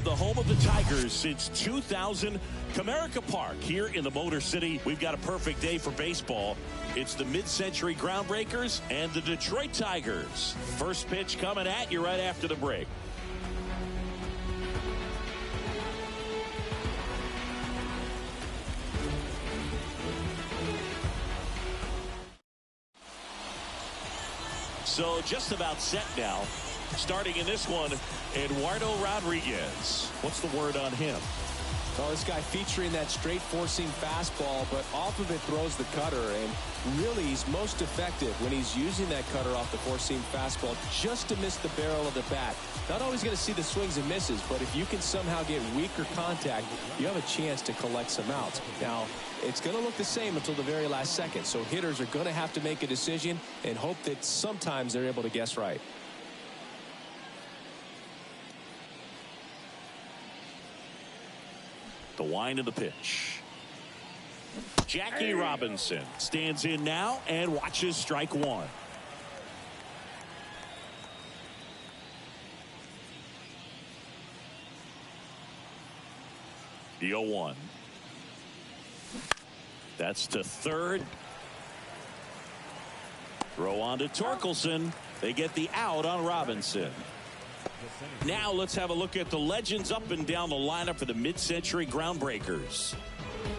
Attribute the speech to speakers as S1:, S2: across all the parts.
S1: From the home of the Tigers since 2000, Comerica Park here in the Motor City. We've got a perfect day for baseball. It's the mid-century Groundbreakers and the Detroit Tigers. First pitch coming at you right after the break. So just about set now. Starting in this one, Eduardo Rodriguez. What's the word on him?
S2: Well, this guy featuring that straight four-seam fastball, but off of it throws the cutter, and really he's most effective when he's using that cutter off the four-seam fastball just to miss the barrel of the bat. Not always going to see the swings and misses, but if you can somehow get weaker contact, you have a chance to collect some outs. Now, it's going to look the same until the very last second, so hitters are going to have to make a decision and hope that sometimes they're able to guess right.
S1: The wind of the pitch. Jackie Robinson stands in now and watches strike one. The 0-1. That's to third. Throw on to Torkelson. They get the out on Robinson. Now let's have a look at the legends up and down the lineup for the mid-century Groundbreakers.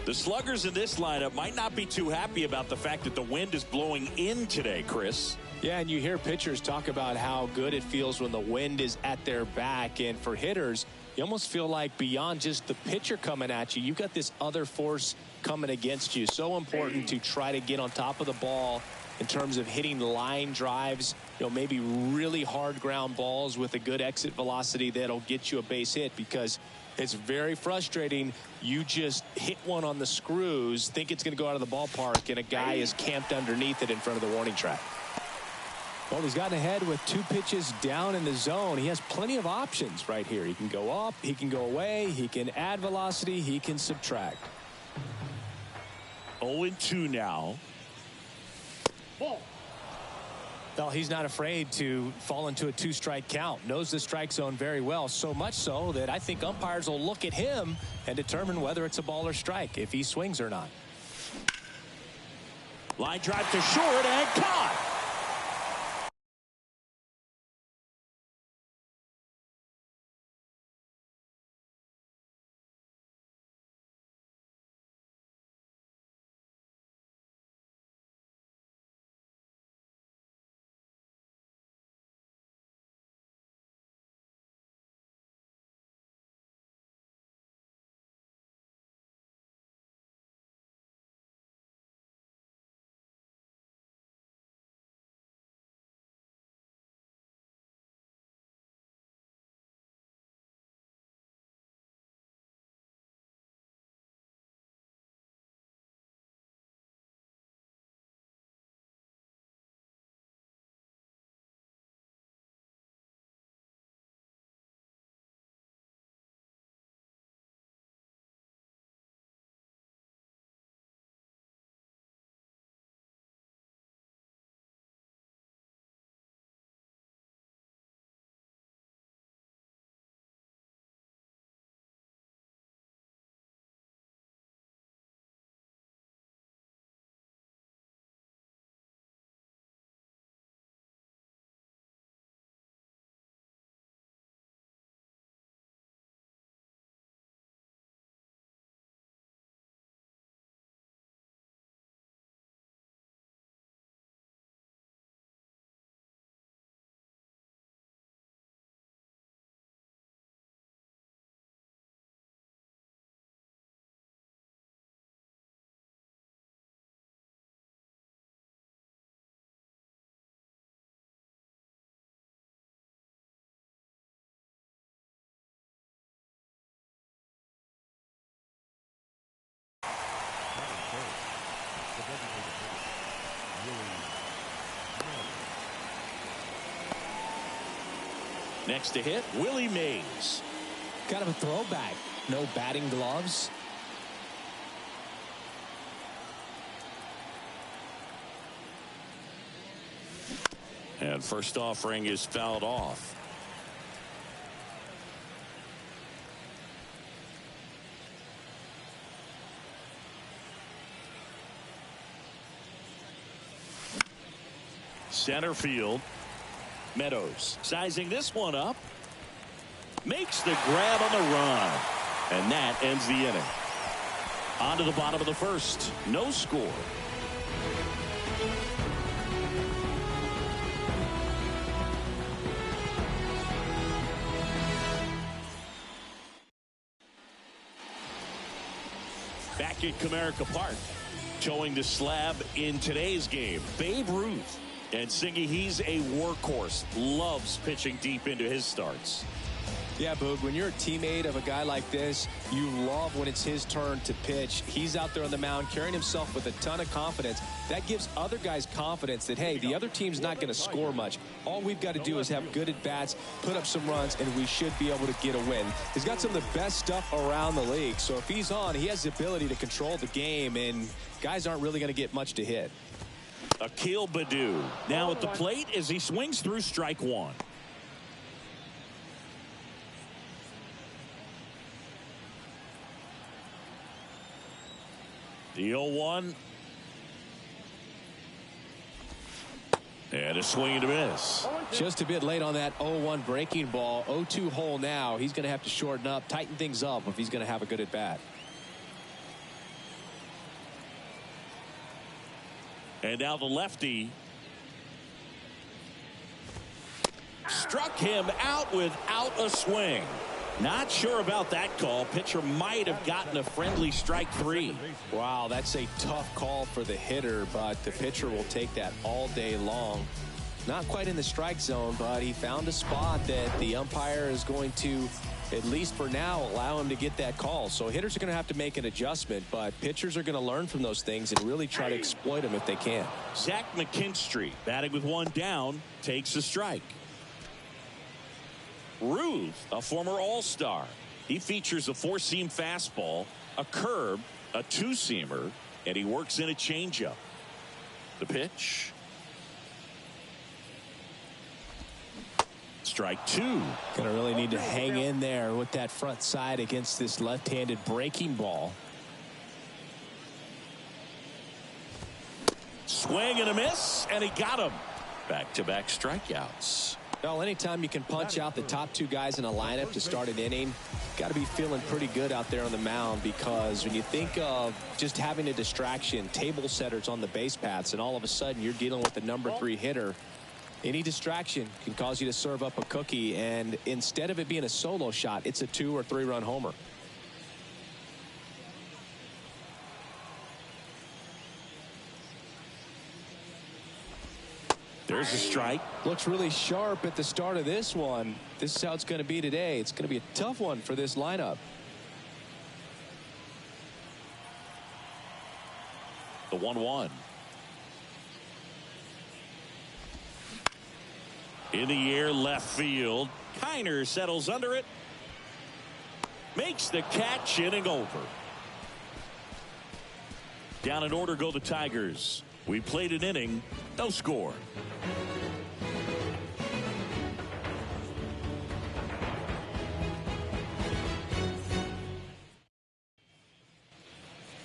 S1: The sluggers in this lineup might not be too happy about the fact that the wind is blowing in today, Chris.
S2: Yeah, and you hear pitchers talk about how good it feels when the wind is at their back. And for hitters, you almost feel like beyond just the pitcher coming at you, you've got this other force coming against you. So important to try to get on top of the ball in terms of hitting line drives, maybe really hard ground balls with a good exit velocity that'll get you a base hit, because it's very frustrating. You just hit one on the screws, think it's going to go out of the ballpark, and a guy is camped underneath it in front of the warning track. Well, he's gotten ahead with two pitches down in the zone. He has plenty of options right here. He can go up, he can go away, he can add velocity, he can subtract.
S1: 0-2 now.
S2: Well, he's not afraid to fall into a two-strike count. Knows the strike zone very well, so much so that I think umpires will look at him and determine whether it's a ball or strike, if he swings or not.
S1: Line drive to short and caught. Next to hit, Willie Mays.
S2: Kind of a throwback. No batting gloves.
S1: And first offering is fouled off. Center field. Meadows sizing this one up. Makes the grab on the run. And that ends the inning. On to the bottom of the first. No score. Back at Comerica Park. Towing the slab in today's game, Babe Ruth. And Singy, he's a workhorse. Loves pitching deep into his starts.
S2: Yeah, Boog, when you're a teammate of a guy like this, you love when it's his turn to pitch. He's out there on the mound carrying himself with a ton of confidence. That gives other guys confidence that, hey, the other team's not going to score much. All we've got to do is have good at-bats, put up some runs, and we should be able to get a win. He's got some of the best stuff around the league. So if he's on, he has the ability to control the game, and guys aren't really going to get much to hit.
S1: Akil Baddoo now at the plate as he swings through strike one. The 0-1. And a swing and a miss.
S2: Just a bit late on that 0-1 breaking ball. 0-2 hole now. He's going to have to shorten up, tighten things up if he's going to have a good at bat.
S1: And now the lefty. Struck him out without a swing. Not sure about that call. Pitcher might have gotten a friendly strike three.
S2: Wow, that's a tough call for the hitter, but the pitcher will take that all day long. Not quite in the strike zone, but he found a spot that the umpire is going to, at least for now, allow him to get that call. So hitters are going to have to make an adjustment, but pitchers are going to learn from those things and really try to exploit them if they can.
S1: Zach McKinstry, batting with one down, takes a strike. Ruth, a former All-Star. He features a four-seam fastball, a curve, a two-seamer, and he works in a changeup. The pitch. Strike two.
S2: Going to really need to hang in there with that front side against this left-handed breaking ball.
S1: Swing and a miss, and he got him. Back-to-back strikeouts.
S2: Well, anytime you can punch out the top two guys in a lineup to start an inning, got to be feeling pretty good out there on the mound, because when you think of just having a distraction, table setters on the base paths, and all of a sudden you're dealing with the number 3 hitter, any distraction can cause you to serve up a cookie, and instead of it being a solo shot, it's a 2 or 3 run homer.
S1: There's a strike.
S2: Looks really sharp at the start of this one. This is how it's going to be today. It's going to be a tough one for this lineup.
S1: The 1-1. In the air, left field. Kiner settles under it. Makes the catch, inning over. Down in order go the Tigers. We played an inning, no score.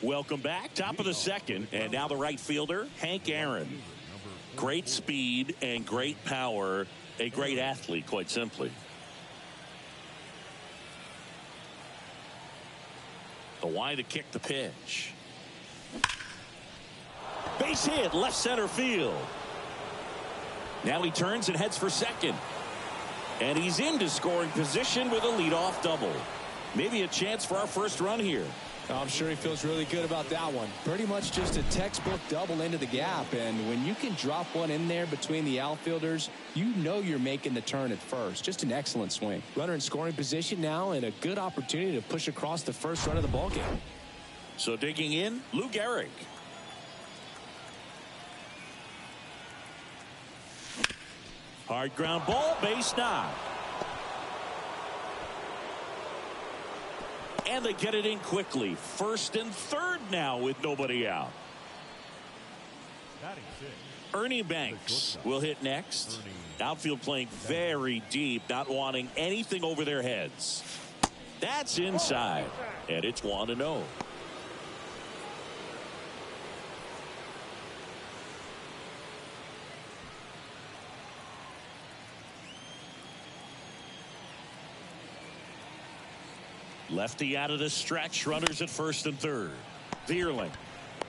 S1: Welcome back. Top of the second. And now the right fielder, Hank Aaron. Great speed and great power. A great athlete, quite simply. The wide to kick the pitch. Base hit, left center field. Now he turns and heads for second. And he's into scoring position with a leadoff double. Maybe a chance for our first run here.
S2: I'm sure he feels really good about that one. Pretty much just a textbook double into the gap. And when you can drop one in there between the outfielders, you know you're making the turn at first. Just an excellent swing. Runner in scoring position now, and a good opportunity to push across the first run of the ballgame.
S1: So digging in, Lou Gehrig. Hard ground ball, base knock. And they get it in quickly. First and third now with nobody out. Ernie Banks will hit next. Outfield playing very deep, not wanting anything over their heads. That's inside, and it's 1-0. Lefty out of the stretch. Runners at first and third. Vierling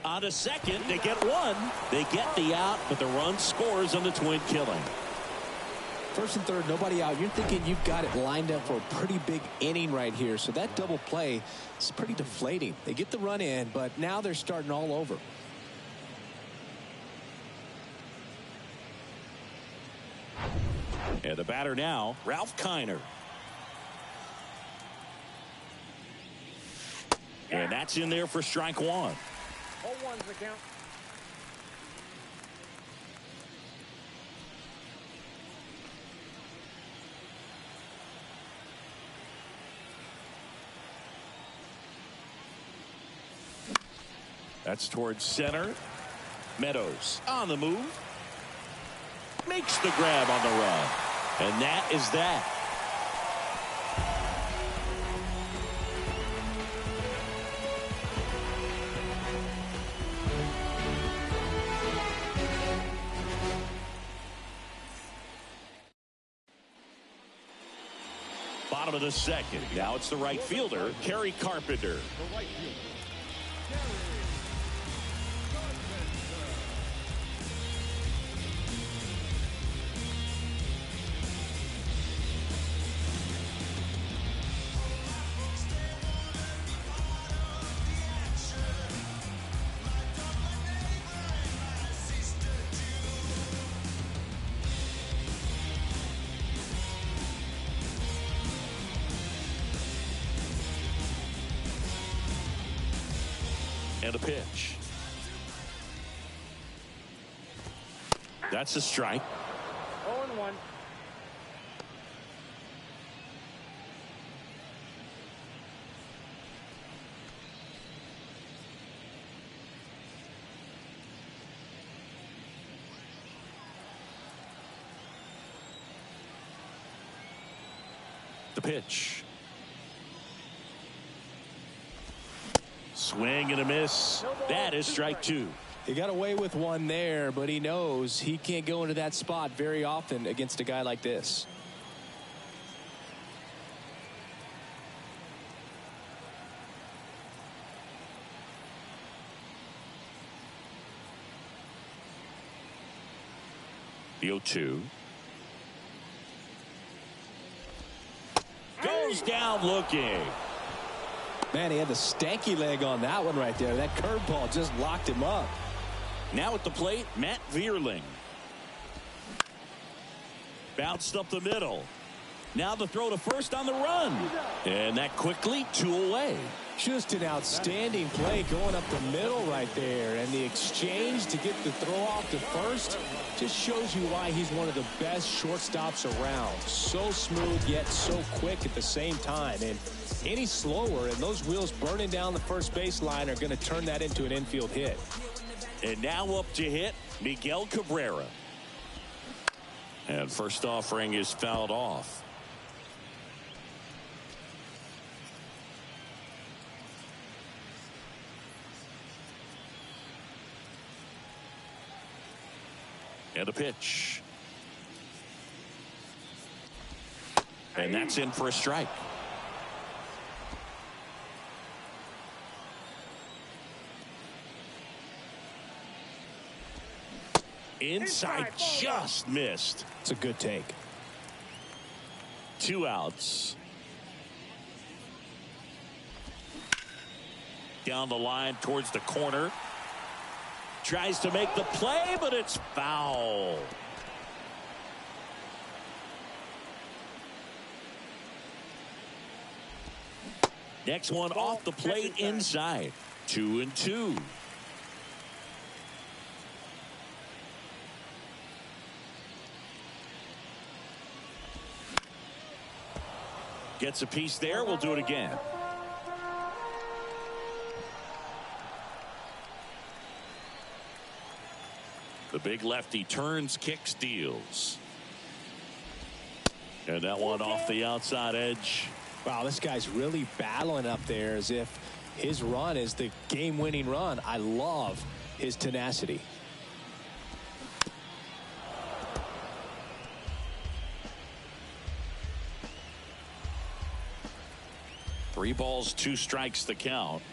S1: on to second. They get one. They get the out, but the run scores on the twin killing.
S2: First and third, nobody out. You're thinking you've got it lined up for a pretty big inning right here. So that double play is pretty deflating. They get the run in, but now they're starting all over.
S1: And the batter now, Ralph Kiner. And that's in there for strike one.
S3: 0-1's the count.
S1: That's towards center. Meadows on the move. Makes the grab on the run. And that is that. Bottom of the second. Now it's the right fielder, Kerry Carpenter.
S3: The right fielder.
S1: And a pitch. That's a strike.
S3: 0-1.
S1: The pitch. Swing and a miss. That is strike two.
S2: He got away with one there, but he knows he can't go into that spot very often against a guy like this.
S1: The 0-2. Goes down looking.
S2: Man, he had the stanky leg on that one right there. That curveball just locked him up.
S1: Now at the plate, Matt Vierling. Bounced up the middle. Now the throw to first on the run. And that quickly, two away.
S2: Just an outstanding play going up the middle right there. And the exchange to get the throw off to first just shows you why he's one of the best shortstops around. So smooth yet so quick at the same time. And any slower and those wheels burning down the first baseline are going to turn that into an infield hit.
S1: And now up to hit Miguel Cabrera. And first offering is fouled off. And a pitch. And that's in for a strike. Inside, just missed.
S2: It's a good take.
S1: 2 outs. Down the line towards the corner. Tries to make the play, but it's foul. Next one off the plate inside. 2-2. Gets a piece there. We'll do it again. The big lefty turns, kicks, deals. And that one off the outside edge.
S2: Wow, this guy's really battling up there as if his run is the game-winning run. I love his tenacity.
S1: 3 balls, 2 strikes the count.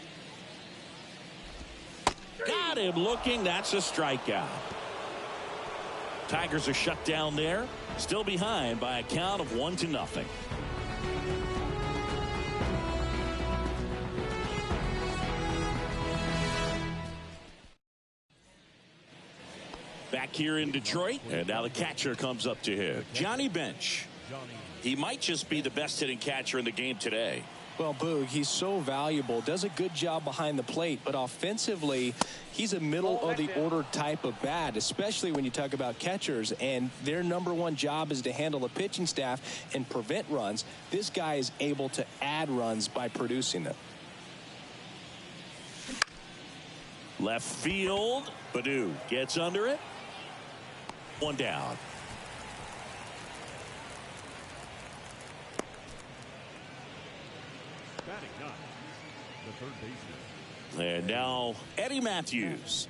S1: Got him looking. That's a strikeout. Tigers are shut down there. Still behind by a count of 1-0. Back here in Detroit, and now the catcher comes up to hit. Johnny Bench. He might just be the best hitting catcher in the game today.
S2: Well, Boog, he's so valuable, does a good job behind the plate, but offensively, he's a middle of the order type of bat, especially when you talk about catchers, and their #1 job is to handle the pitching staff and prevent runs. This guy is able to add runs by producing them.
S1: Left field, Baddoo gets under it. 1 down.
S3: The third baseman.
S1: And now Eddie Matthews.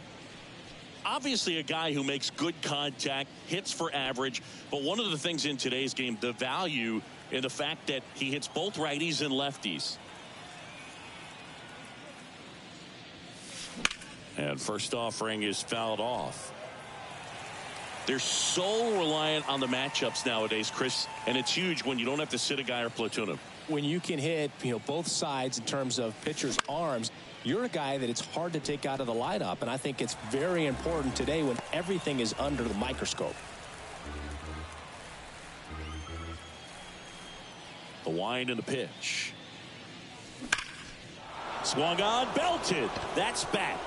S1: Obviously a guy who makes good contact, hits for average, but one of the things in today's game, the value in the fact that he hits both righties and lefties. And first offering is fouled off. They're so reliant on the matchups nowadays, Chris, and it's huge when you don't have to sit a guy or platoon him.
S2: When you can hit, both sides in terms of pitchers' arms, you're a guy that it's hard to take out of the lineup, and I think it's very important today when everything is under the microscope.
S1: The wind and the pitch. Swung on, belted. That's back.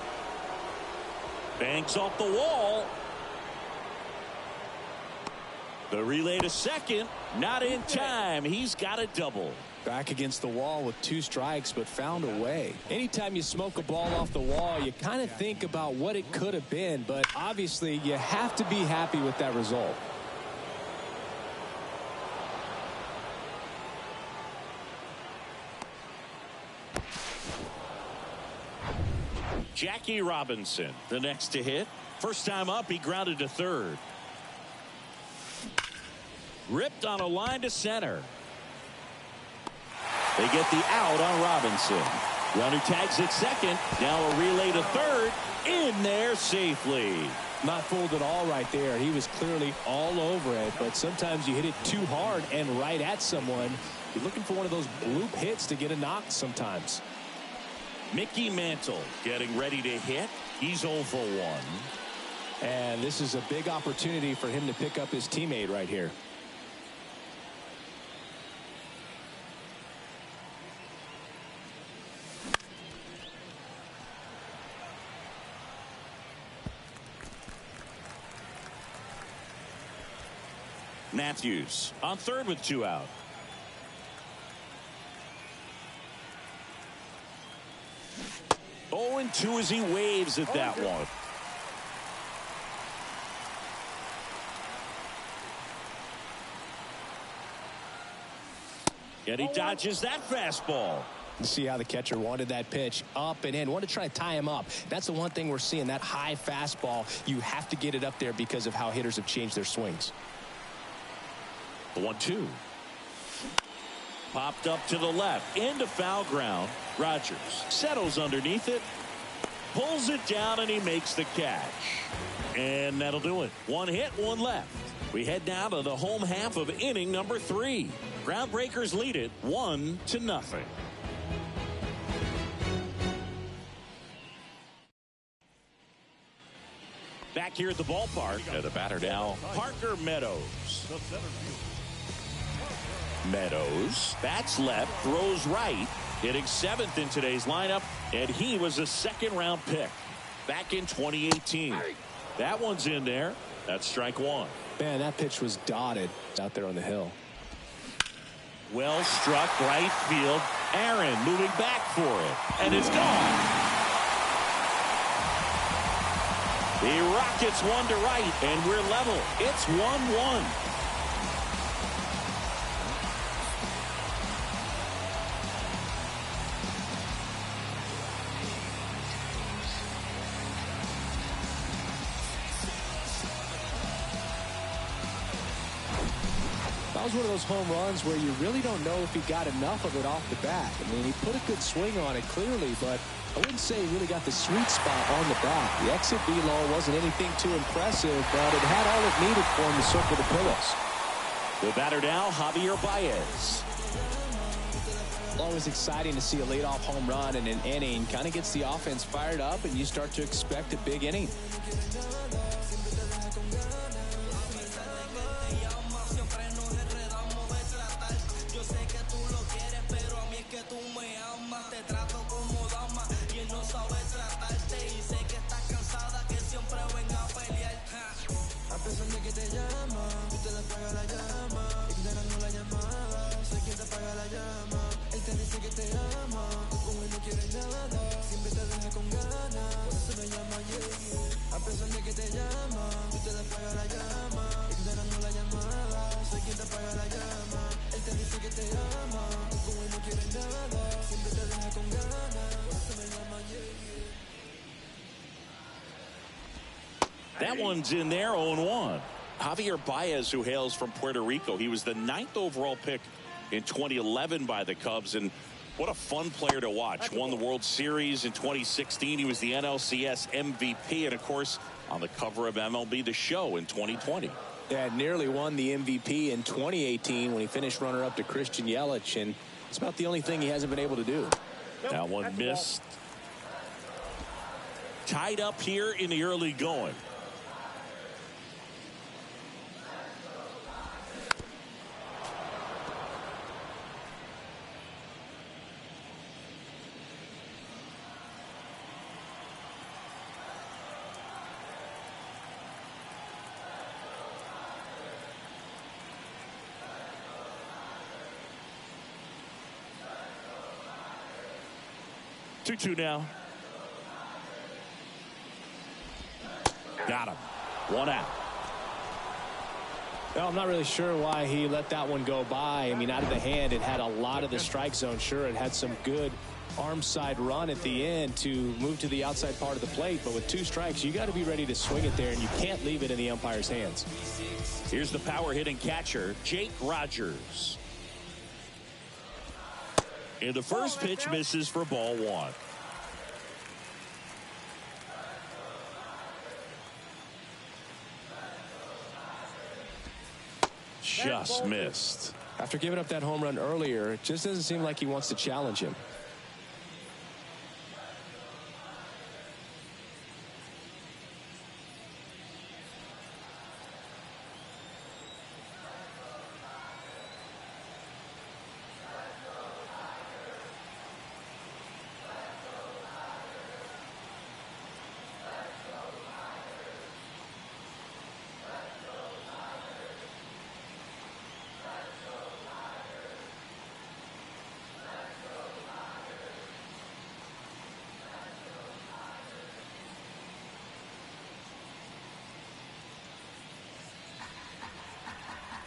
S1: Bangs off the wall. The relay to second, not in time. He's got a double.
S2: Back against the wall with 2 strikes, but found a way. Anytime you smoke a ball off the wall, you kind of think about what it could have been, but obviously you have to be happy with that result.
S1: Jackie Robinson, the next to hit. First time up, he grounded to third. Ripped on a line to center. They get the out on Robinson. Runner tags at second. Now a relay to third. In there safely.
S2: Not fooled at all right there. He was clearly all over it, but sometimes you hit it too hard and right at someone. You're looking for one of those bloop hits to get a knock sometimes.
S1: Mickey Mantle getting ready to hit. He's 0 for 1.
S2: And this is a big opportunity for him to pick up his teammate right here.
S1: Matthews on third with 2 out. Oh, and 2 as he waves at that one. And he dodges that fastball.
S2: You see how the catcher wanted that pitch up and in. Wanted to try to tie him up. That's the one thing we're seeing, that high fastball. You have to get it up there because of how hitters have changed their swings.
S1: The 1-2. Popped up to the left. Into foul ground. Rogers settles underneath it. Pulls it down and he makes the catch. And that'll do it. 1 hit, 1 left. We head now to the home half of inning number 3. Groundbreakers lead it 1-0. Back here at the ballpark. And the batter now, Parker Meadows. Meadows bats left, throws right, hitting 7th in today's lineup, and he was a 2nd-round pick back in 2018. That one's in there. That's strike 1.
S2: Man, that pitch was dotted out there on the hill.
S1: Well struck right field. Aaron moving back for it, and it's gone. The Rockets 1 to right, and we're level. It's 1-1.
S2: That was one of those home runs where you really don't know if he got enough of it off the bat. I mean, he put a good swing on it clearly, but I wouldn't say he really got the sweet spot on the bat. The exit velo wasn't anything too impressive, but it had all it needed for him to circle the pillows.
S1: The batter now, Javier Baez.
S2: Always exciting to see a leadoff home run in an inning. Kind of gets the offense fired up, and you start to expect a big inning.
S1: That one's in there, 0-1. Javier Baez, who hails from Puerto Rico. He was the 9th overall pick in 2011 by the Cubs, and what a fun player to watch. Won the World Series in 2016. He was the NLCS MVP, and of course on the cover of MLB The Show in 2020.
S2: Yeah, nearly won the MVP in 2018 when he finished runner-up to Christian Yelich, and it's about the only thing he hasn't been able to do.
S1: That one missed. Tied up here in the early going. Two now. Got him. One out.
S2: Well, I'm not really sure why he let that one go by. I mean, out of the hand, it had a lot of the strike zone. Sure, it had some good arm side run at the end to move to the outside part of the plate. But with 2 strikes, you got to be ready to swing it there, and you can't leave it in the umpire's hands.
S1: Here's the power hitting catcher, Jake Rogers. And the first pitch misses for ball 1. Just missed.
S2: After giving up that home run earlier, it just doesn't seem like he wants to challenge him.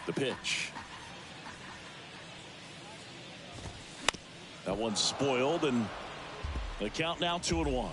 S1: The pitch. That one's spoiled, and the count now 2-1.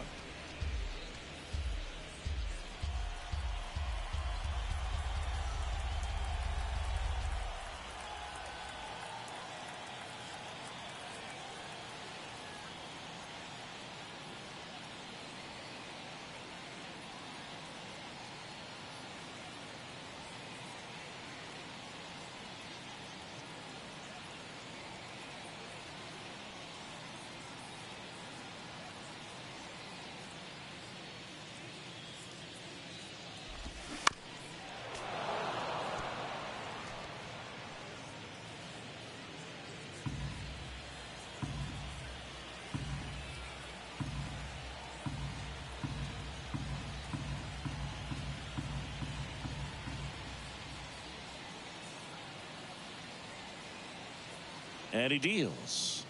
S1: And he deals.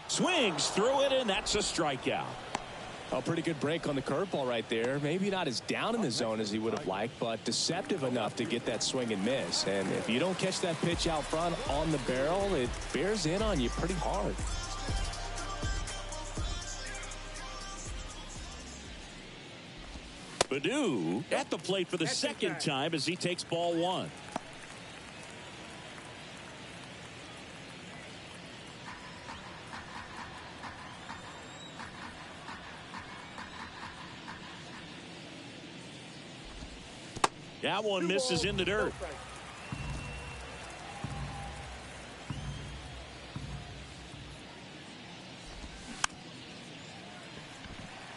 S1: Swings through it, and that's a strikeout.
S2: A pretty good break on the curveball right there. Maybe not as down in the zone as he would have liked, but deceptive enough to get that swing and miss. And if you don't catch that pitch out front on the barrel, it bears in on you pretty hard.
S1: Padu at the plate for the second time as he takes ball one. That one misses in the dirt.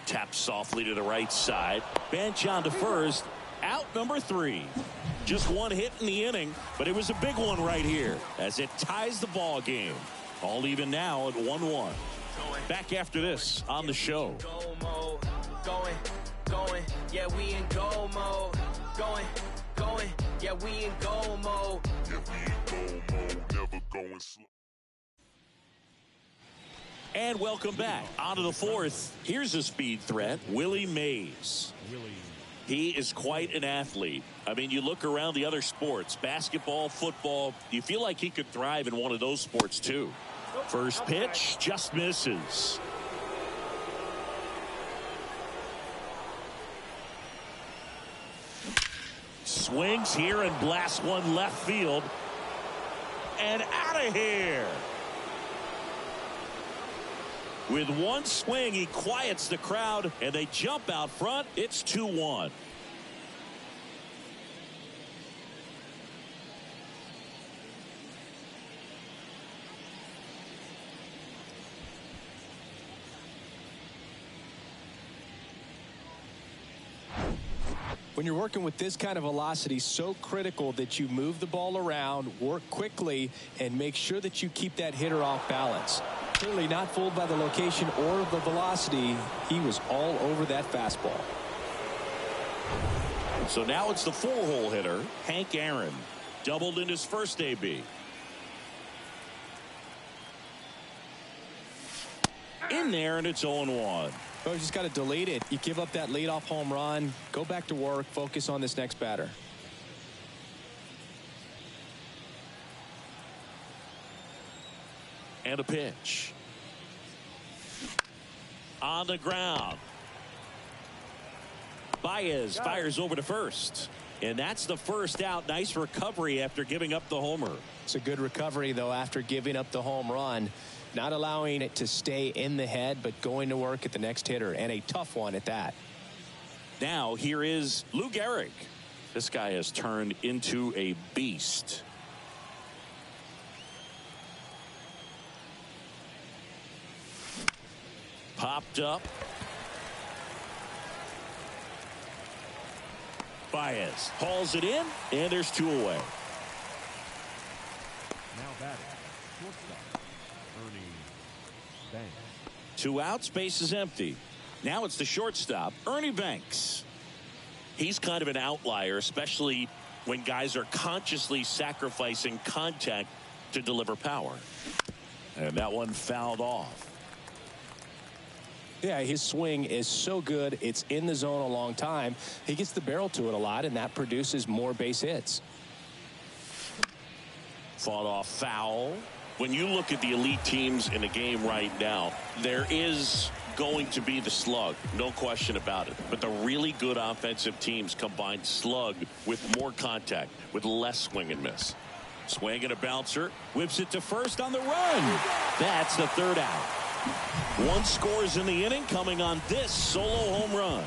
S1: Taps softly to the right side. Bench on to first. Out number 3. Just one hit in the inning, but it was a big one right here as it ties the ball game. All even now at 1-1. Back after this on the show.
S4: Going, yeah, we in go mode. Going, yeah, we in go mode. Yeah, we in go mode, never going slow.
S1: And welcome back. On to the 4th. Here's a speed threat, Willie Mays. He is quite an athlete. I mean, you look around the other sports, basketball, football, you feel like he could thrive in one of those sports too. First pitch just misses. Swings here and blasts one left field. And out of here. With one swing, he quiets the crowd, and they jump out front. It's 2-1.
S2: When you're working with this kind of velocity, so critical that you move the ball around, work quickly, and make sure that you keep that hitter off balance. Clearly not fooled by the location or the velocity. He was all over that fastball.
S1: So now it's the 4-hole hitter, Hank Aaron. Doubled in his first AB. In there, and it's 0-1.
S2: Oh, you just got to delete it. You give up that leadoff home run. Go back to work. Focus on this next batter.
S1: And a pitch. On the ground. Baez fires over to first. And that's the first out. Nice recovery after giving up the homer.
S2: It's a good recovery, though, after giving up the home run. Not allowing it to stay in the head, but going to work at the next hitter, and a tough one at that.
S1: Now here is Lou Gehrig. This guy has turned into a beast. Popped up. Baez hauls it in, and there's 2 away.
S3: Now batting, shortstop, Ernie Banks.
S1: 2 outs, base is empty. Now it's the shortstop, Ernie Banks. He's kind of an outlier, especially when guys are consciously sacrificing contact to deliver power. And that one fouled off.
S2: Yeah, his swing is so good. It's in the zone a long time. He gets the barrel to it a lot, and that produces more base hits.
S1: Fought off foul. When you look at the elite teams in the game right now, there is going to be the slug, no question about it. But the really good offensive teams combine slug with more contact, with less swing and miss. Swing and a bouncer, whips it to first on the run. That's the 3rd out. 1 scores in the inning, coming on this solo home run.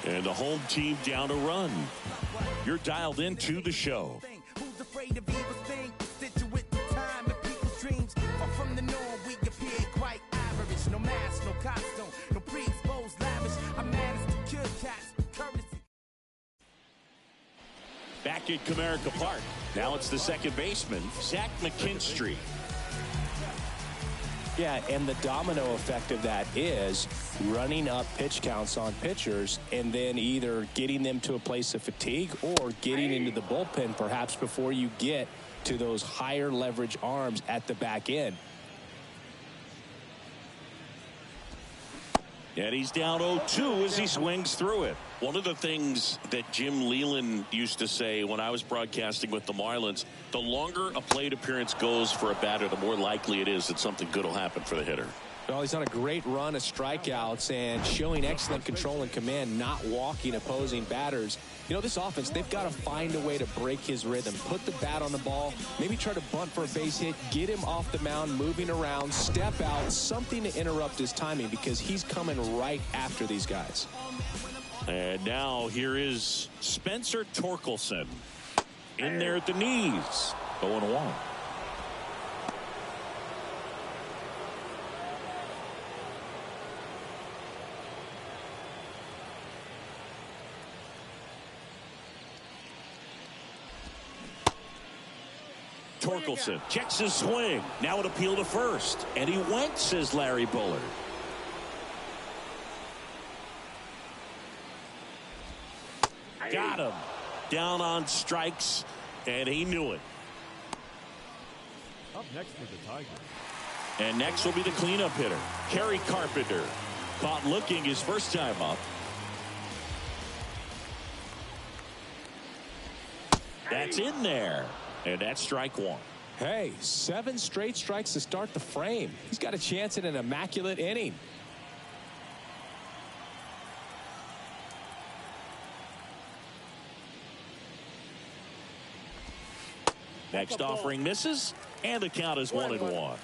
S1: And the home team down a run. You're dialed into the show.
S4: Who's afraid of evil thing? Constituent time and people's dreams are from the norm. We appear quite average. No mask, no costume, no pre-exposed lavish. I managed to kill cats with courtesy.
S1: Back at Comerica Park. Now it's the second baseman, Zach McKinstry.
S2: Yeah, and the domino effect of that is running up pitch counts on pitchers and then either getting them to a place of fatigue or getting into the bullpen perhaps before you get to those higher leverage arms at the back end.
S1: And he's down 0-2 as he swings through it. One of the things that Jim Leyland used to say when I was broadcasting with the Marlins, the longer a plate appearance goes for a batter, the more likely it is that something good will happen for the hitter.
S2: Well, he's on a great run of strikeouts and showing excellent control and command, not walking opposing batters. You know, this offense, they've got to find a way to break his rhythm, put the bat on the ball, maybe try to bunt for a base hit, get him off the mound, moving around, step out, something to interrupt his timing because he's coming right after these guys.
S1: And now here is Spencer Torkelson in there at the knees. 0-1. Torkelson checks his swing. Now an appeal to first. And he went, says Larry Bullard. Got him. Down on strikes, and he knew it.
S3: Up next for the Tigers.
S1: And next will be the cleanup hitter, Kerry Carpenter. Caught looking his first time up. That's in there. And that's strike one.
S2: Hey, 7 straight strikes to start the frame. He's got a chance at an immaculate inning.
S1: Next offering misses, and the count is 1-1.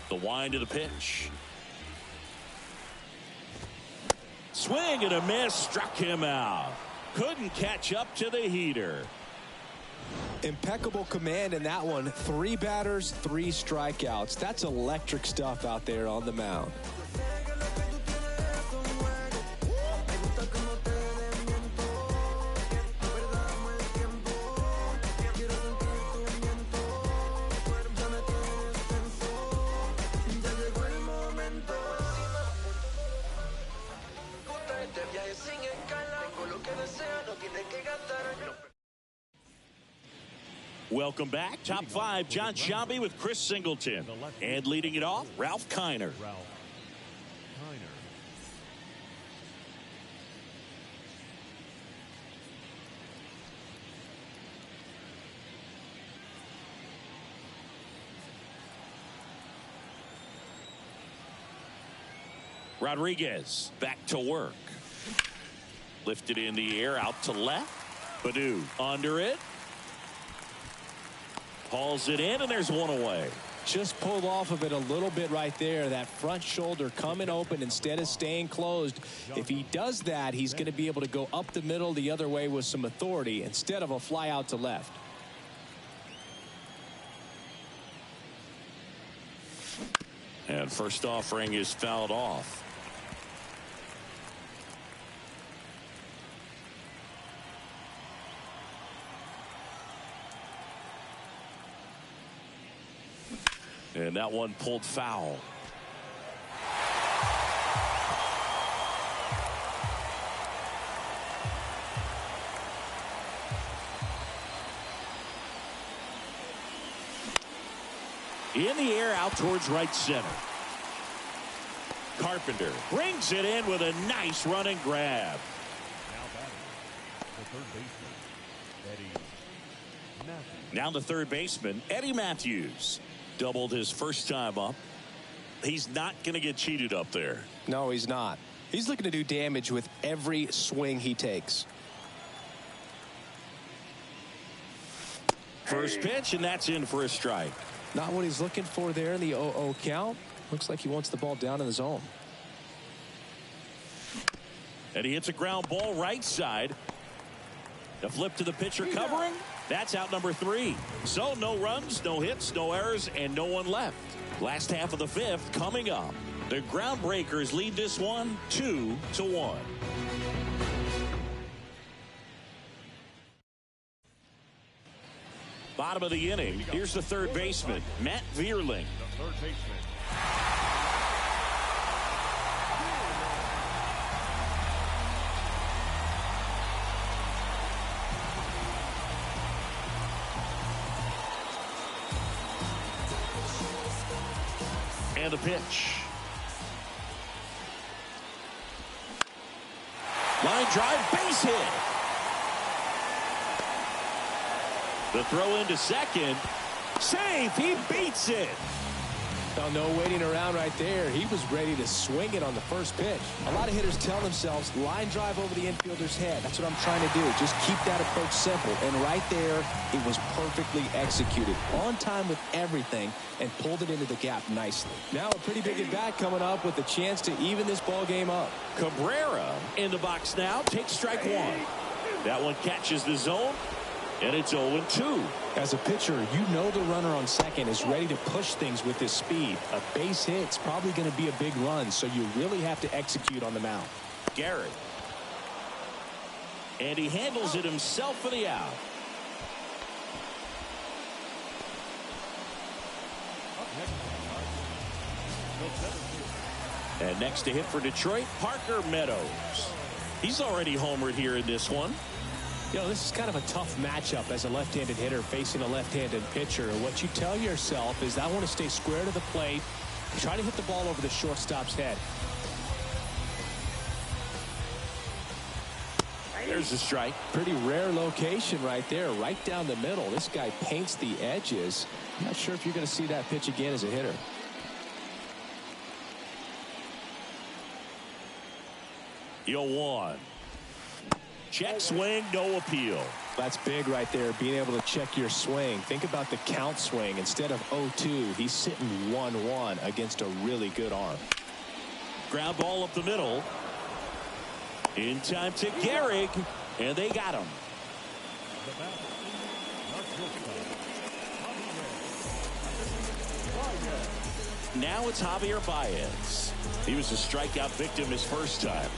S1: The wind of the pitch. Swing and a miss, struck him out. Couldn't catch up to the heater.
S2: Impeccable command in that one. 3 batters, 3 strikeouts. That's electric stuff out there on the mound.
S1: Welcome back. Top 5, John Sciambi with Chris Singleton. And leading it off, Ralph Kiner. Rodriguez back to work. Lifted in the air, out to left. Baddoo under it. Hauls it in, and there's one away.
S2: Just pulled off of it a little bit right there. That front shoulder coming open instead of staying closed. If he does that, he's going to be able to go up the middle the other way with some authority instead of a fly out to left.
S1: And first offering is fouled off. And that one pulled foul. In the air, out towards right center. Carpenter brings it in with a nice running grab.
S3: Now batting, the third baseman, Eddie Matthews.
S1: Now the third baseman, Eddie Matthews. Doubled his first time up. He's not going to get cheated up there.
S2: No, he's not. He's looking to do damage with every swing he takes.
S1: First pitch, and that's in for a strike.
S2: Not what he's looking for there in the 0-0 count. Looks like he wants the ball down in the zone.
S1: And he hits a ground ball right side. The flip to the pitcher covering. That's out number 3. So no runs, no hits, no errors, and no one left. Last half of the 5th coming up. The Groundbreakers lead this one 2-1. Bottom of the inning. Here's the third baseman, Matt Vierling.
S3: The third baseman.
S1: And the pitch. Line drive, base hit. The throw into second. Safe. He beats it.
S2: Well, no waiting around right there. He was ready to swing it on the first pitch. A lot of hitters tell themselves, line drive over the infielder's head. That's what I'm trying to do. Just keep that approach simple. And right there, it was perfectly executed. On time with everything and pulled it into the gap nicely. Now a pretty big at-bat coming up with a chance to even this ball game up.
S1: Cabrera in the box now. Takes strike one. That one catches the zone. And it's 0-2.
S2: As a pitcher, you know the runner on second is ready to push things with his speed. A base hit's probably going to be a big run, so you really have to execute on the mound.
S1: Garrett. And he handles it himself for the out. And next to hit for Detroit, Parker Meadows. He's already homered here in this one.
S2: You know, this is kind of a tough matchup as a left-handed hitter facing a left-handed pitcher. What you tell yourself is, I want to stay square to the plate, try to hit the ball over the shortstop's head.
S1: There's the strike.
S2: Pretty rare location right there, right down the middle. This guy paints the edges. I'm not sure if you're going to see that pitch again as a hitter.
S1: 0-1. Check swing, no appeal.
S2: That's big right there, being able to check your swing. Think about the count swing. Instead of 0-2, he's sitting 1-1 against a really good arm.
S1: Ground ball up the middle. In time to Gehrig, and they got him. Now it's Javier Baez. He was a strikeout victim his first time.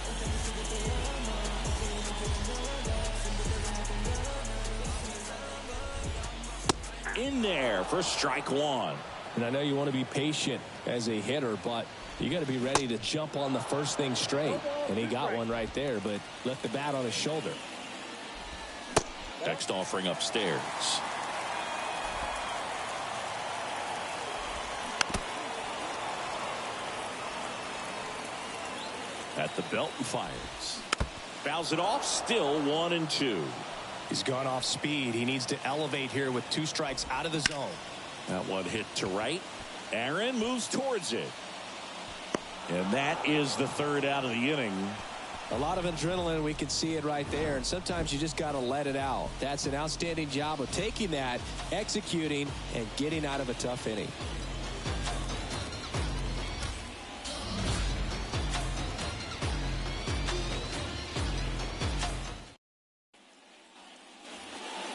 S1: In there for strike one.
S2: And I know you want to be patient as a hitter, but you got to be ready to jump on the first thing straight. And he got one right there, but left the bat on his shoulder.
S1: Next offering upstairs. At the belt and fires. Fouls it off, still 1-2.
S2: He's gone off speed. He needs to elevate here with 2 strikes out of the zone.
S1: That one hit to right. Aaron moves towards it. And that is the third out of the inning.
S2: A lot of adrenaline. We can see it right there. And sometimes you just got to let it out. That's an outstanding job of taking that, executing, and getting out of a tough inning.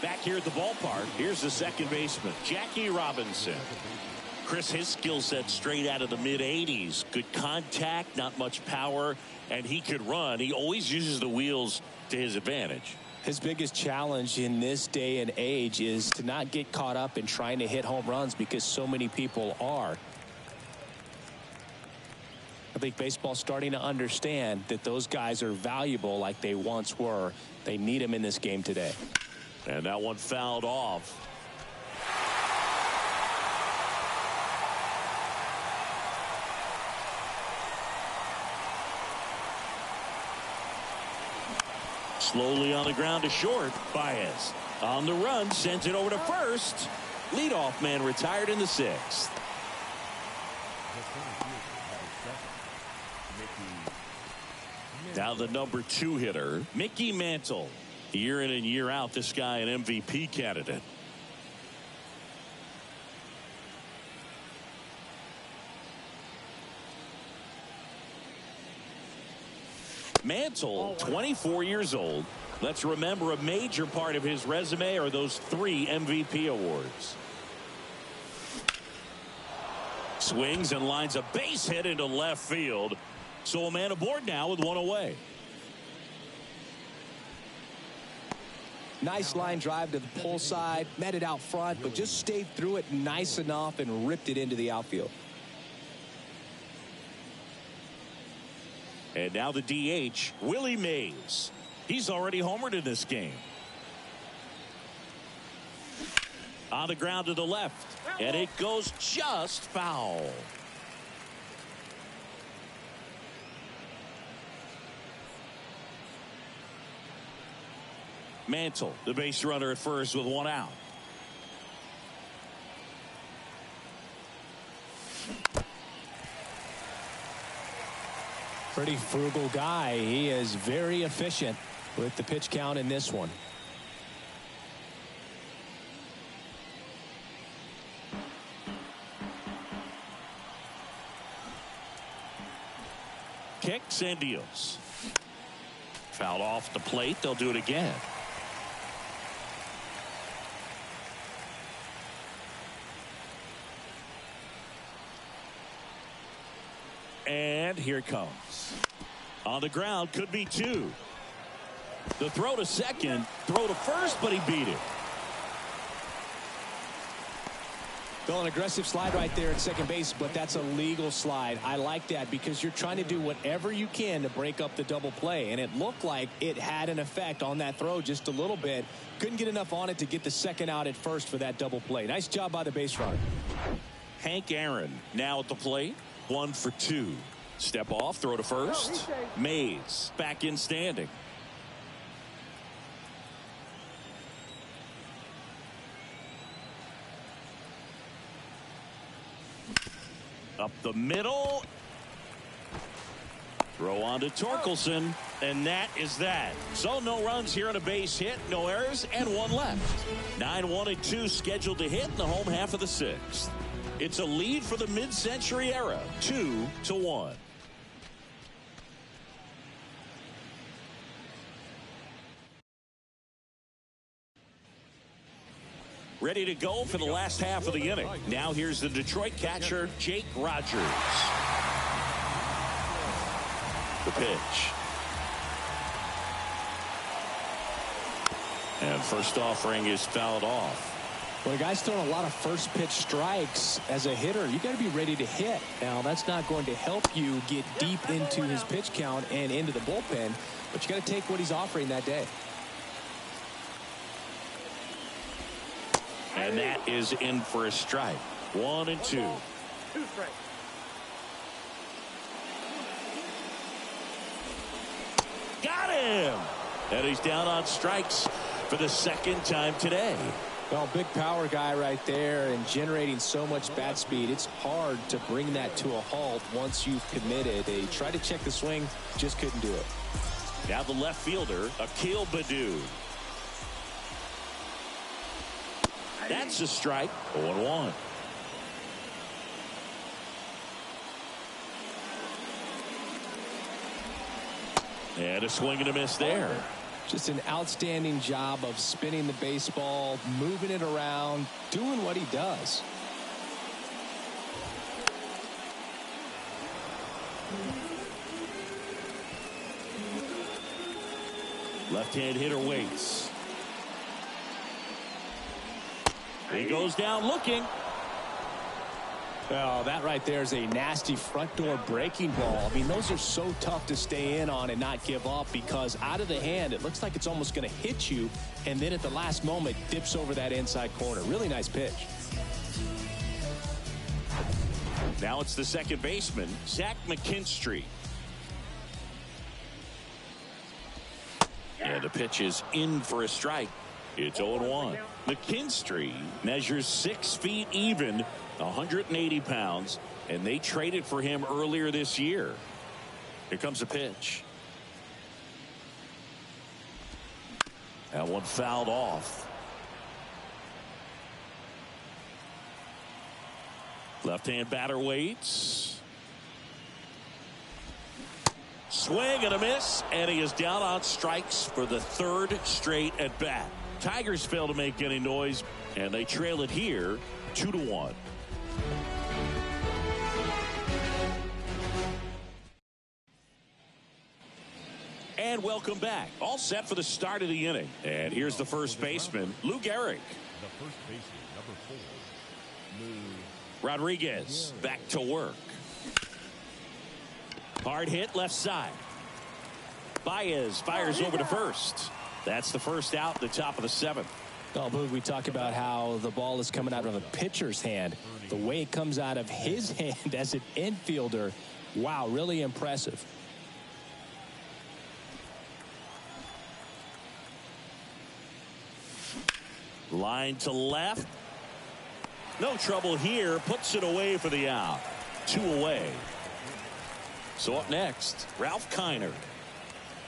S1: Back here at the ballpark, here's the second baseman, Jackie Robinson. Chris, his skill set straight out of the mid-80s. Good contact, not much power, and he could run. He always uses the wheels to his advantage.
S2: His biggest challenge in this day and age is to not get caught up in trying to hit home runs because so many people are. I think baseball's starting to understand that those guys are valuable like they once were. They need them in this game today.
S1: And that one fouled off. Slowly on the ground to short. Baez on the run, sends it over to first. Leadoff man retired in the 6th. Now the number 2 hitter, Mickey Mantle. Year in and year out, this guy an MVP candidate. Mantle, 24 years old. Let's remember, a major part of his resume are those 3 MVP awards. Swings and lines a base hit into left field. So a man aboard now with 1 away.
S2: Nice line drive to the pull side, met it out front, but just stayed through it nice enough and ripped it into the outfield.
S1: And now the DH, Willie Mays. He's already homered in this game. On the ground to the left, and it goes just foul. Mantle, the base runner at first with one out.
S2: Pretty frugal guy. He is very efficient with the pitch count in this one.
S1: Kicks and deals. Fouled off the plate. They'll do it again. And here it comes. On the ground, could be two. The throw to second, throw to first, but he beat it.
S2: Well, an aggressive slide right there at second base, but that's a legal slide. I like that because you're trying to do whatever you can to break up the double play, and it looked like it had an effect on that throw just a little bit. Couldn't get enough on it to get the second out at first for that double play. Nice job by the base runner.
S1: Hank Aaron now at the plate. 1 for 2. Step off, throw to first. Mays back in standing. Up the middle. Throw on to Torkelson, and that is that. So no runs here on a base hit, no errors, and one left. 9-1 and 2 scheduled to hit in the home half of the sixth. It's a lead for the mid-century era, 2-1. Ready to go for the last half of the inning. Now here's the Detroit catcher, Jake Rogers. The pitch. And first offering is fouled off.
S2: When a guy's throwing a lot of first pitch strikes as a hitter, you got to be ready to hit. Now, that's not going to help you get deep into his pitch count and into the bullpen, but you got to take what he's offering that day.
S1: And that is in for a strike. 1 and 2.
S5: 2 strikes.
S1: Got him! And he's down on strikes for the second time today.
S2: Well, big power guy right there and generating so much bat speed. It's hard to bring that to a halt once you've committed. They tried to check the swing, just couldn't do it.
S1: Now the left fielder, Akil Baddoo. That's a strike. 0-1. And a swing and a miss there.
S2: Just an outstanding job of spinning the baseball, moving it around, doing what he does.
S1: Left-hand hitter waits. He goes down looking.
S2: Well, that right there is a nasty front door breaking ball. I mean, those are so tough to stay in on and not give up because out of the hand, it looks like it's almost going to hit you. And then at the last moment, dips over that inside corner. Really nice pitch.
S1: Now it's the second baseman, Zach McKinstry. And the pitch is in for a strike. It's 0-1. McKinstry measures 6 feet even, 180 pounds, and they traded for him earlier this year. Here comes a pitch. That one fouled off. Left-hand batter waits. Swing and a miss, and he is down on strikes for the third straight at bat. Tigers fail to make any noise, and they trail it here 2-1. And welcome back. All set for the start of the inning. And here's the first baseman, Lou Gehrig.
S3: The first baseman, number 4, Lou
S1: Rodriguez back to work. Hard hit left side. Baez fires over to first. That's the first out, the top of the 7th.
S2: Oh, Boog, we talk about how the ball is coming out of a pitcher's hand. The way it comes out of his hand as an infielder, wow, really impressive.
S1: Line to left. No trouble here. Puts it away for the out. 2 away. So up next, Ralph Kiner.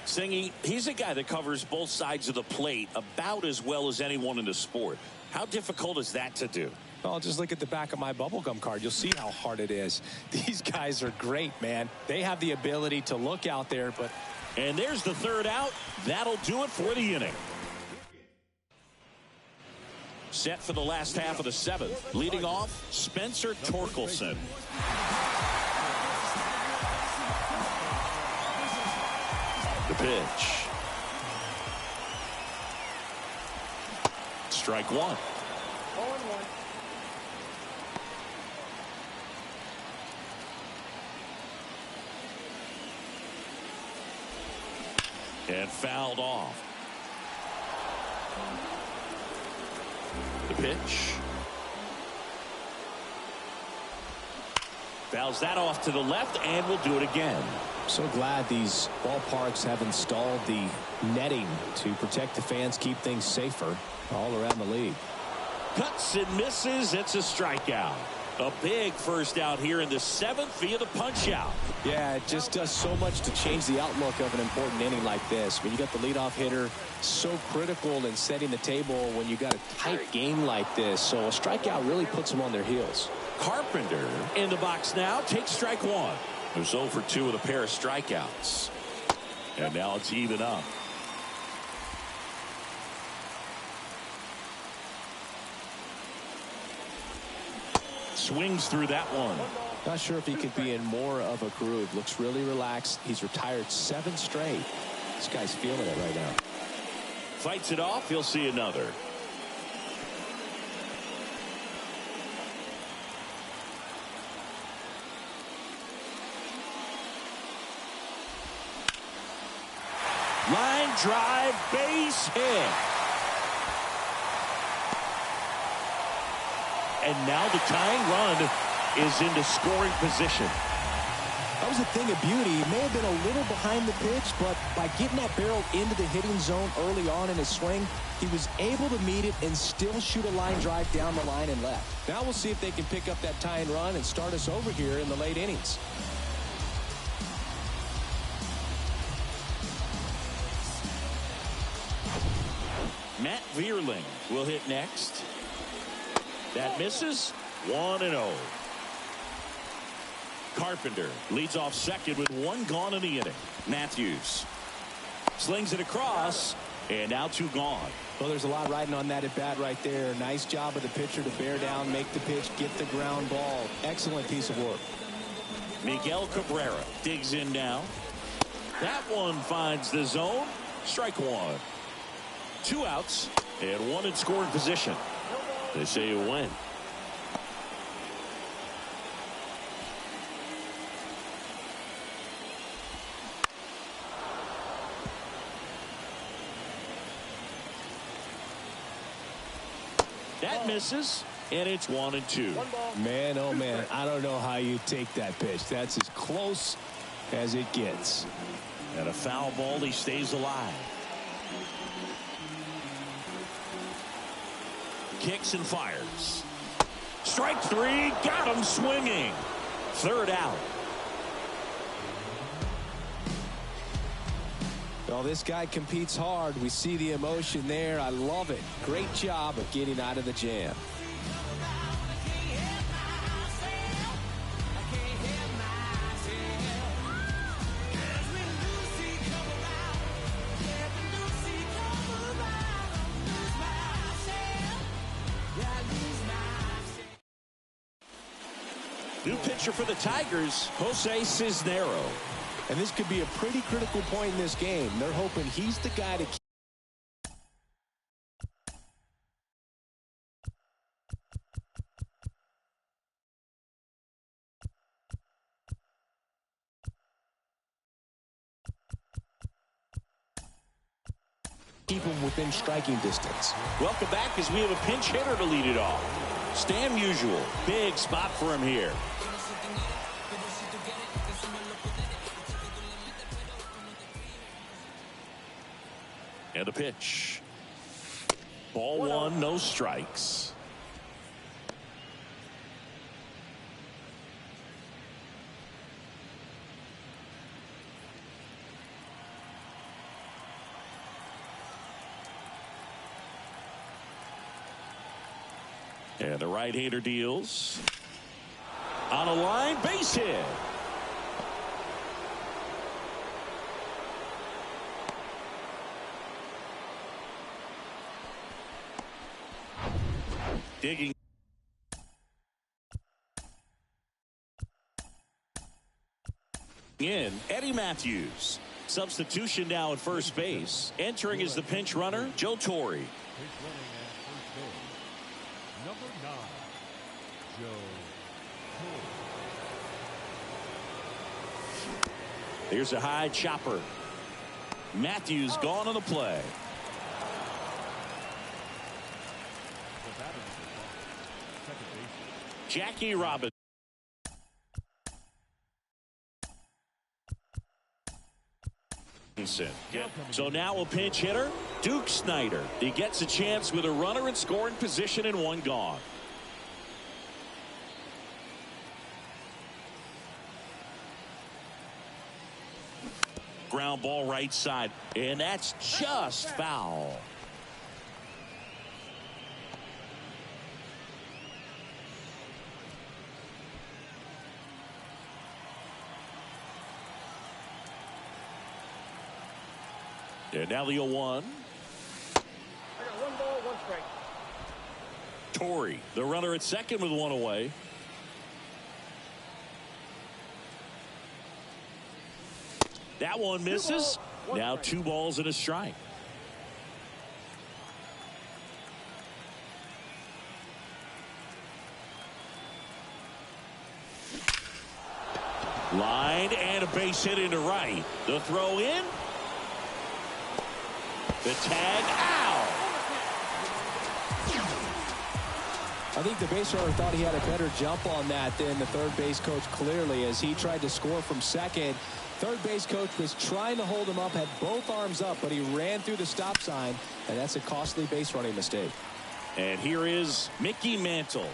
S1: Singy, he's a guy that covers both sides of the plate about as well as anyone in the sport. How difficult is that to do?
S2: Well, just look at the back of my bubblegum card. You'll see how hard it is. These guys are great, man. They have the ability to look out there, but...
S1: And there's the 3rd out. That'll do it for the inning. Set for the last half of the 7th. Leading off, Spencer Torkelson. The pitch. Strike 1. 0-1. And fouled off. The pitch. Fouls that off to the left, and we'll do it again.
S2: So glad these ballparks have installed the netting to protect the fans, keep things safer all around the league.
S1: Cuts and misses. It's a strikeout. A big first out here in the 7th via the punch out.
S2: Yeah, it just does so much to change the outlook of an important inning like this. When you got the leadoff hitter, so critical in setting the table when you got a tight game like this. So a strikeout really puts them on their heels.
S1: Carpenter in the box now. Takes strike 1. There's 0 for 2 with a pair of strikeouts. And now it's even up. Swings through that one.
S2: Not sure if he could be in more of a groove. Looks really relaxed. He's retired 7 straight. This guy's feeling it right now.
S1: Fights it off. He'll see another. Line drive, base hit. And now the tying run is into scoring position.
S2: That was a thing of beauty. He may have been a little behind the pitch, but by getting that barrel into the hitting zone early on in his swing, he was able to meet it and still shoot a line drive down the line and left. Now we'll see if they can pick up that tying run and start us over here in the late innings.
S1: Matt Vierling will hit next. That misses. 1-0. Carpenter leads off second with 1 gone in the inning. Matthews slings it across, and now 2 gone.
S2: Well, there's a lot riding on that at bat right there. Nice job of the pitcher to bear down, make the pitch, get the ground ball. Excellent piece of work.
S1: Miguel Cabrera digs in now. That one finds the zone. Strike 1. 2 outs and 1 in scoring position. They say you win. That misses, and it's 1-2.
S2: Man, oh man, I don't know how you take that pitch. That's as close as it gets.
S1: And a foul ball, he stays alive. Kicks and fires. Strike 3, got him swinging. 3rd out.
S2: Well, this guy competes hard. We see the emotion there. I love it. Great job of getting out of the jam.
S1: New pitcher for the Tigers, Jose Cisnero.
S2: And this could be a pretty critical point in this game. They're hoping he's the guy to keep him within striking distance.
S1: Welcome back as we have a pinch hitter to lead it off. Stan Musial, big spot for him here. And the pitch. Ball one, no strikes. And the right-hander deals. On a line, base hit. Digging. In, Eddie Matthews. Substitution now at first base. Entering is the pinch runner, Joe Torre.
S3: Number 9, Joe Torre.
S1: Here's a high chopper. Matthews gone on the play. Jackie Robinson. So now a pinch hitter, Duke Snyder. He gets a chance with a runner in scoring position and one gone. Ground ball right side, and that's just foul. And now the 0-1.
S5: I got 1 ball, 1 strike.
S1: Torre, the runner at second with 1 away. That one misses. Now 2 balls and a strike. Line and a base hit into right. The throw in. The tag out.
S2: I think the base runner thought he had a better jump on that than the third base coach, clearly, as he tried to score from second. Third base coach was trying to hold him up, had both arms up, but he ran through the stop sign, and that's a costly base running mistake.
S1: And here is Mickey Mantle.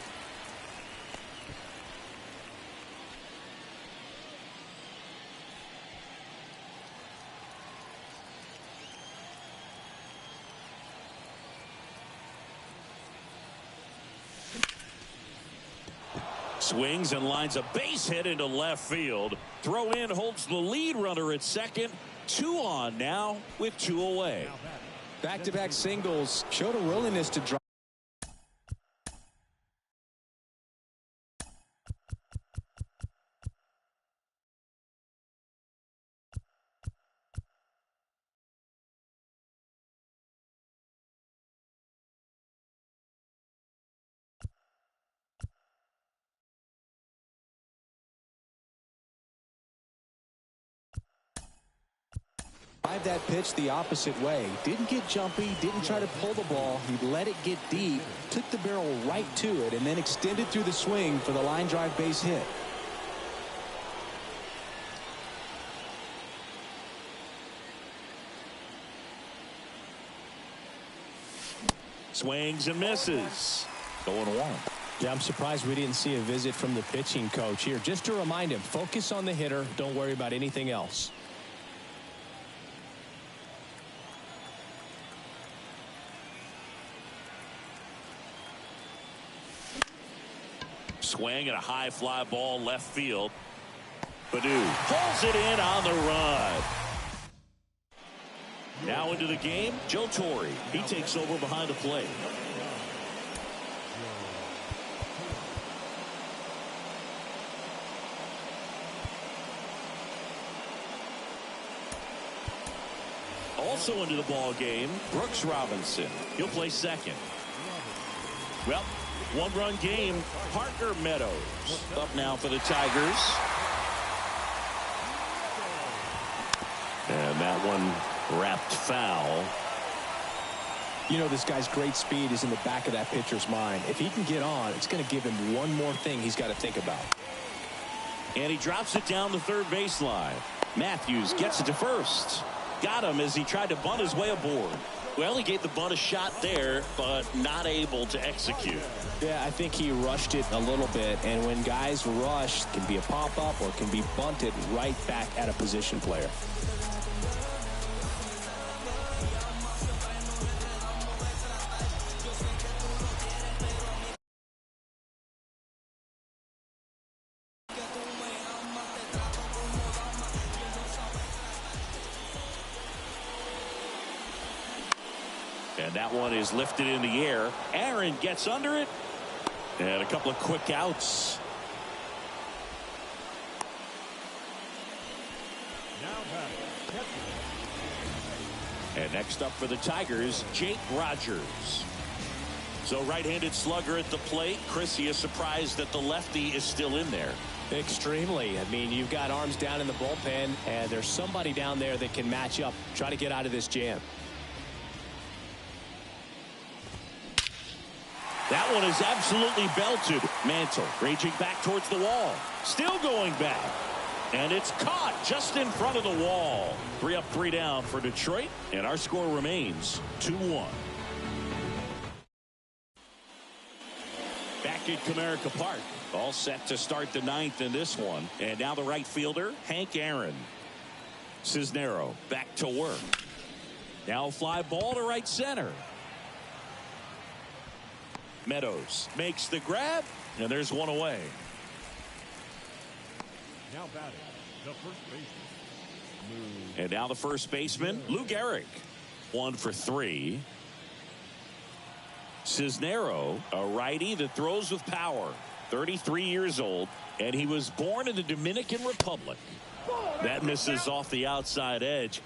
S1: Swings and lines a base hit into left field. Throw in holds the lead runner at second. 2 on now with 2 away.
S2: Back-to-back singles showed a willingness to drive. That pitch the opposite way. Didn't get jumpy, didn't try to pull the ball. He let it get deep, took the barrel right to it, and then extended through the swing for the line drive base hit.
S1: Swings and misses. 0-1.
S2: Yeah, I'm surprised we didn't see a visit from the pitching coach here. Just to remind him, focus on the hitter. Don't worry about anything else.
S1: Swing and a high fly ball left field. Baddoo pulls it in on the run. Now into the game, Joe Torre. He takes over behind the plate. Also into the ball game, Brooks Robinson. He'll play second. Well, 1-run game. Parker Meadows up now for the Tigers. And that one wrapped foul.
S2: You know, this guy's great speed is in the back of that pitcher's mind. If he can get on, it's going to give him one more thing he's got to think about.
S1: And he drops it down the third baseline. Matthews gets it to first. got him as he tried to bunt his way aboard. Well, he gave the bunt a shot there, but not able to execute.
S2: Yeah, I think he rushed it a little bit, and when guys rush, it can be a pop-up or it can be bunted right back at a position player.
S1: And that one is lifted in the air. Aaron gets under it. And a couple of quick outs. And next up for the Tigers, Jake Rogers. So right-handed slugger at the plate. Chris, he is surprised that the lefty is still in there.
S2: Extremely. I mean, you've got arms down in the bullpen, and there's somebody down there that can match up, try to get out of this jam.
S1: That one is absolutely belted. Mantle raging back towards the wall. Still going back. And it's caught just in front of the wall. 3 up, 3 down for Detroit. And our score remains 2-1. Back at Comerica Park. All set to start the 9th in this one. And now the right fielder, Hank Aaron. Cisnero back to work. Now fly ball to right center. Meadows makes the grab, and there's one away.
S3: Now batting, the first baseman.
S1: And now the first baseman, Lou Gehrig. 1 for 3. Cisnero, a righty that throws with power. 33 years old, and he was born in the Dominican Republic. That misses off the outside edge.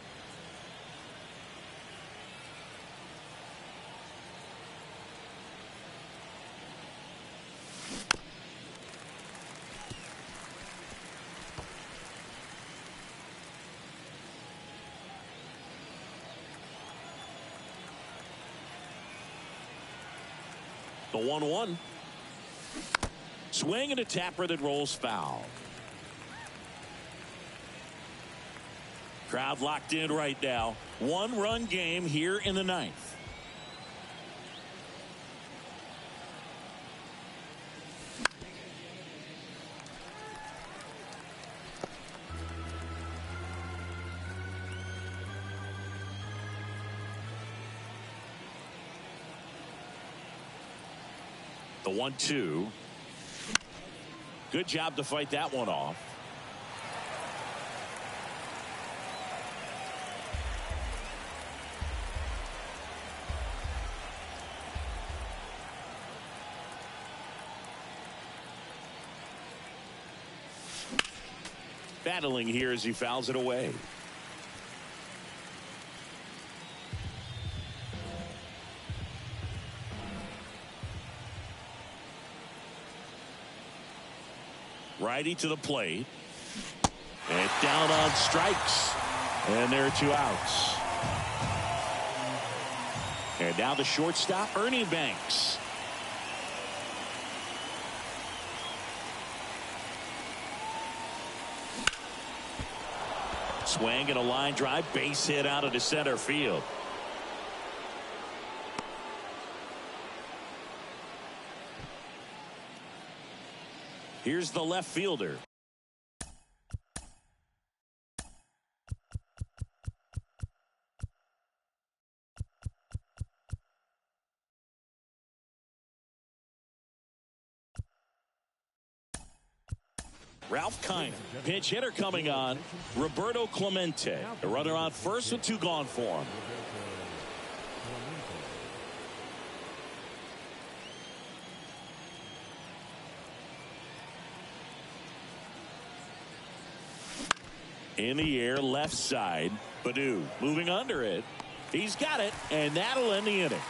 S1: The 1-1. Swing and a tapper that rolls foul. Crowd locked in right now. 1-run game here in the 9th. The 1-2. Good job to fight that one off. Battling here as he fouls it away. Righty to the plate. And down on strikes. And there are 2 outs. And now the shortstop, Ernie Banks. Swing and a line drive, base hit out into center field. Here's the left fielder. Ralph Kiner. Pinch hitter coming on. Roberto Clemente. The runner on first with 2 gone for him. In the air, left side. Baду moving under it. He's got it, and that'll end the inning.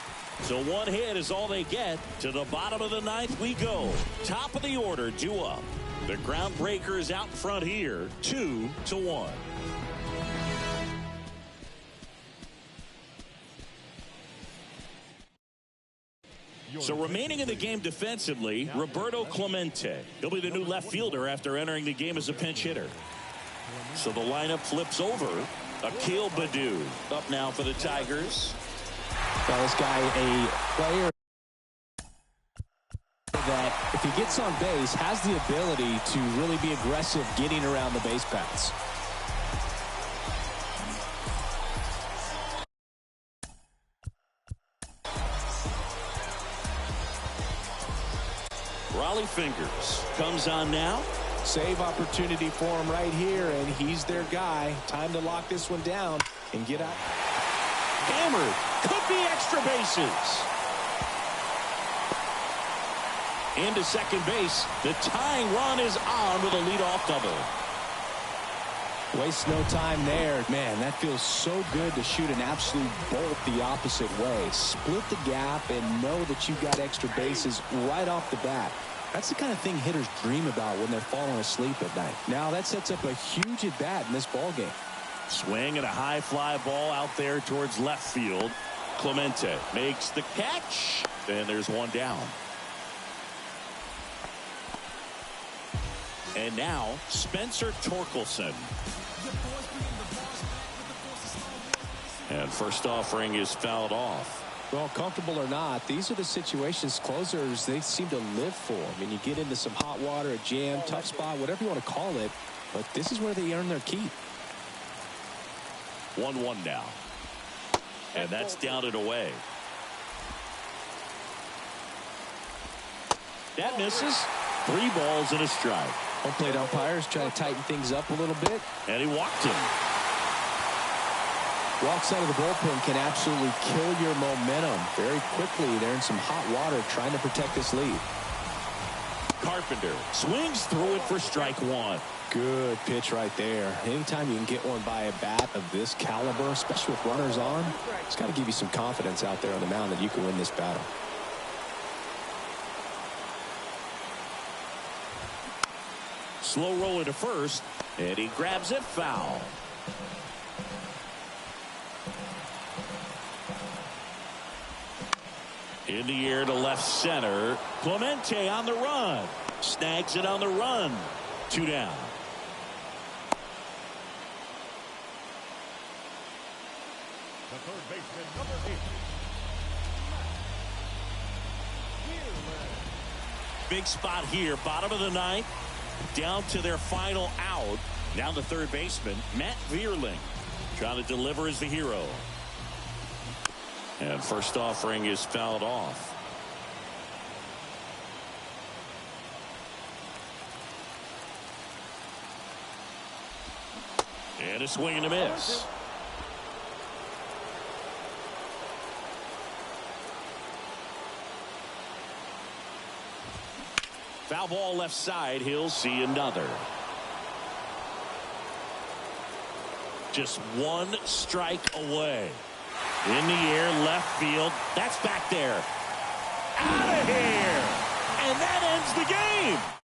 S1: So 1 hit is all they get. To the bottom of the 9th we go. Top of the order, due up. The Groundbreakers out in front here, 2-1. So remaining in the game defensively, Roberto Clemente. He'll be the new left fielder after entering the game as a pinch hitter. So the lineup flips over. Akil Baddoo up now for the Tigers.
S2: Well, this guy, a player that, if he gets on base, has the ability to really be aggressive getting around the base paths.
S1: Raleigh Fingers comes on now.
S2: Save opportunity for him right here, and he's their guy. Time to lock this one down and get out.
S1: Hammered. Could be extra bases. Into second base. The tying run is on with a leadoff double.
S2: Waste no time there. Man, that feels so good to shoot an absolute bolt the opposite way. Split the gap and know that you've got extra bases right off the bat. That's the kind of thing hitters dream about when they're falling asleep at night. Now that sets up a huge at-bat in this ballgame.
S1: Swing and a high fly ball out there towards left field. Clemente makes the catch. And there's one down. And now Spencer Torkelson. And first offering is fouled off.
S2: Well, comfortable or not, these are the situations closers they seem to live for. I mean, you get into some hot water, a jam, tough spot, whatever you want to call it, but this is where they earn their keep.
S1: 1-1 now. And that's down and away. That misses. 3 balls and a strike.
S2: Home plate umpires try to tighten things up a little bit.
S1: And he walked him.
S2: Walks out of the bullpen can absolutely kill your momentum very quickly. They're in some hot water trying to protect this lead.
S1: Carpenter swings through it for strike 1.
S2: Good pitch right there. Anytime you can get one by a bat of this caliber, especially with runners on, it's got to give you some confidence out there on the mound that you can win this battle.
S1: Slow roller to first, and he grabs it foul. In the air to left center. Clemente on the run. Snags it on the run. 2 down.
S3: The third baseman, number 8.
S1: Big spot here. Bottom of the ninth. Down to their final out. Now the third baseman, Matt Vierling, trying to deliver as the hero. And first offering is fouled off. And a swing and a miss. Foul ball left side. He'll see another. Just 1 strike away. In the air, left field. That's back there. Out of here. And that ends the game.